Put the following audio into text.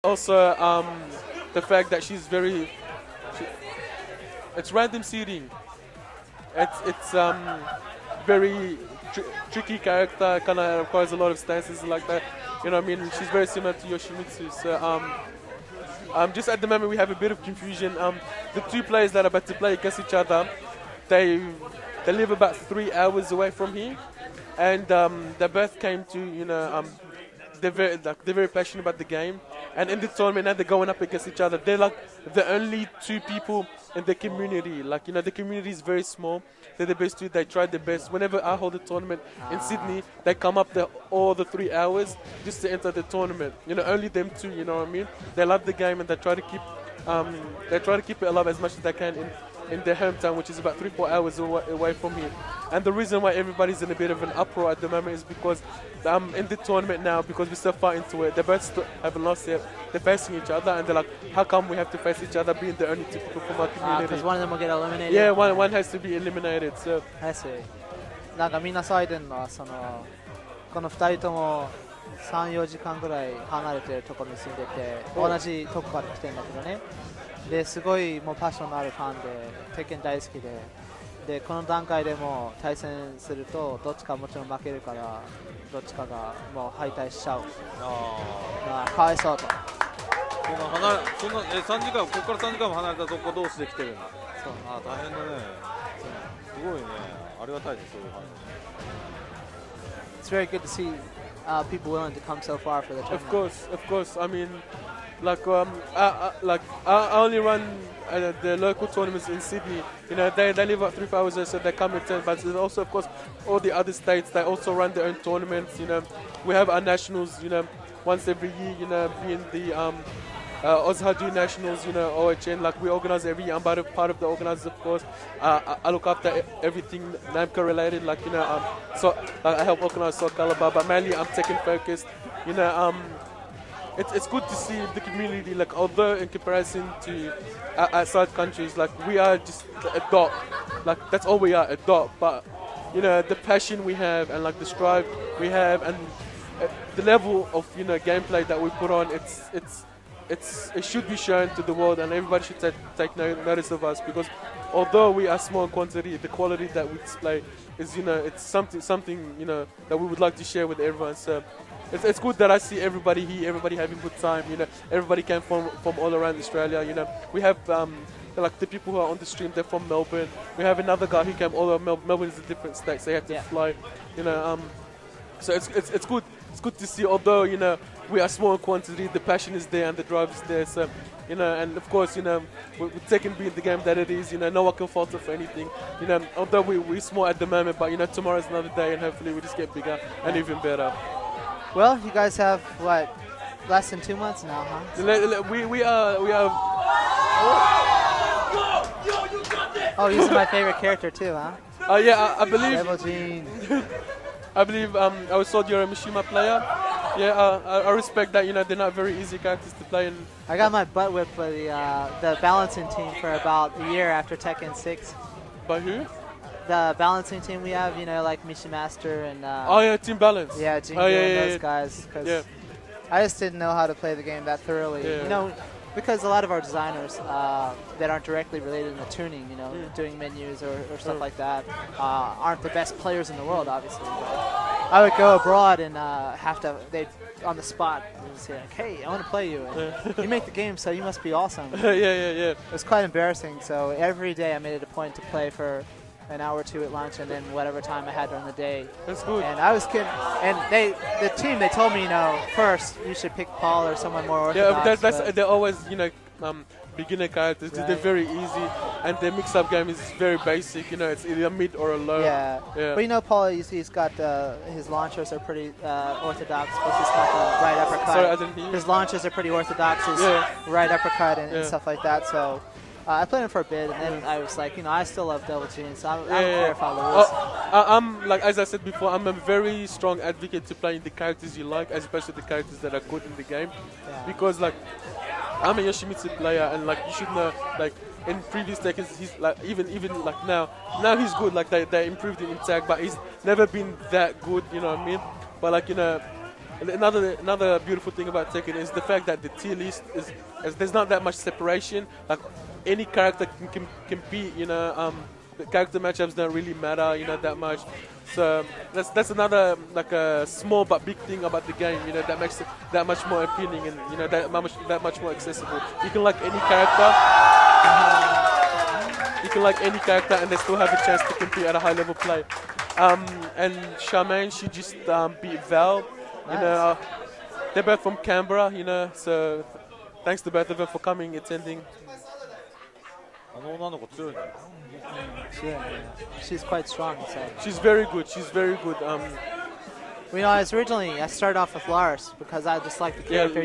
also the fact that she's very. It's random seeding. It's very tricky character. Kind of requires a lot of stances like that. You know what I mean? She's very similar to Yoshimitsu. So just at the moment we have a bit of confusion. The two players that are about to play against each other, they live about 3 hours away from here, and they both came to they're very passionate about the game, and in the tournament now they're going up against each other. They're like the only two people in the community. Like the community is very small. They're the best two. They try their best. Whenever I hold a tournament in Sydney, they come up there all the 3 hours just to enter the tournament. Only them two. You know what I mean? They love the game and they try to keep it alive as much as they can in their hometown, which is about 3-4 hours away from here. And the reason why everybody's in a bit of an uproar at the moment is because in the tournament now, because we're so far into it, they both haven't lost yet. They're facing each other, and they're like, how come we have to face each other being the only two people from our community? Because one of them will get eliminated? Yeah, one has to be eliminated. So. I see. なんかみんな騒いでるのはこの2人とも3、4時間ぐらい離れてるところに住んでて、同じとこから来てるんだけどね。ですごいもうパッションのあるファンで、鉄拳大好きで、この段階でもう対戦するとどっちかもちろん負けるから、どっちかがもう敗退しちゃう。かわいそうと。そんな3時間、ここから3時間も離れたとこ同士で来てるんだ。そう、大変だね。すごいね。ありがたいです、そういう話。It's very good to see people willing to come so far for the tournament. Of course. I mean, I only run the local tournaments in Sydney. They live about 3 hours, so they come in 10. But there's also, of course, all the other states. They also run their own tournaments. We have our nationals. Once every year. Being the Xharmagne Nationals, OHN, like we organize every year. I'm part of the organizers, of course. I look after everything Namco related, so I help organize Soul Calibur, but mainly I'm Tekken focused. It's good to see the community, although in comparison to outside countries, we are just a dot. That's all we are, a dot. But the passion we have and the strive we have and the level of gameplay that we put on, it should be shown to the world, and everybody should take notice of us, because although we are small in quantity, the quality that we display is it's something that we would like to share with everyone. So it's good that I see everybody here, everybody having a good time. Everybody came from all around Australia. We have the people who are on the stream, they're from Melbourne. We have another guy who came all over Melbourne is a different state, so he had to fly. So it's good. It's good to see, although we are small in quantity, the passion is there and the drive is there. So and of course with Tekken being the game that it is, no one can fault it for anything. Although we're small at the moment, but tomorrow's another day, and hopefully we just get bigger and even better. Well, you guys have what, less than 2 months now, huh? We are. Oh, he's my favorite character too, huh? Yeah, I believe. Devil Gene. I believe I was told you're a Mishima player. Yeah, I respect that. They're not very easy characters to play. And I got my butt whipped by the balancing team for about a year after Tekken 6. By who? The balancing team we have, like Mishimaster and. Oh yeah, Team Balance. Yeah, Jingo and those guys. Cause I just didn't know how to play the game that thoroughly. Yeah. Because a lot of our designers that aren't directly related in the tuning, doing menus or stuff like that, aren't the best players in the world, obviously. But I would go abroad and they'd on the spot and say, like, hey, I want to play you. And you make the game, so you must be awesome. Yeah. It was quite embarrassing. So every day I made it a point to play for an hour or two at lunch, and then whatever time I had during the day. That's good. And I was kidding. And the team, they told me, first you should pick Paul or someone more orthodox. Yeah, they're always, beginner characters, because they're very easy, and their mix-up game is very basic. It's either a mid or a low. Yeah. But Paul, he's got his launchers are pretty orthodox, but he's got the right uppercut. Sorry, I didn't hear you. His launchers are pretty orthodox. His right uppercut and stuff like that. So. I played him for a bit, and then I was like, I still love Devil Gene, so I don't care if I lose. I'm as I said before, I'm a very strong advocate to playing the characters you like, especially the characters that are good in the game, because I'm a Yoshimitsu player, and you should know, in previous Tekken, he's even now he's good. They improved him in tag, but he's never been that good. You know what I mean? But And another beautiful thing about Tekken is the fact that the tier list is there's not that much separation. Like any character can compete. The character matchups don't really matter. That much. So that's another like a small but big thing about the game. That makes it that much more appealing and that much more accessible. You can like any character. You can like any character and they still have a chance to compete at a high level play. And Xharmagne, she just beat Val. Nice. They're both from Canberra, so thanks to both of them for coming, attending. あの女の子強いね。 She's quite strong, so. She's very good. She's very good. I started off with Lars because I just like the character. Yeah, He's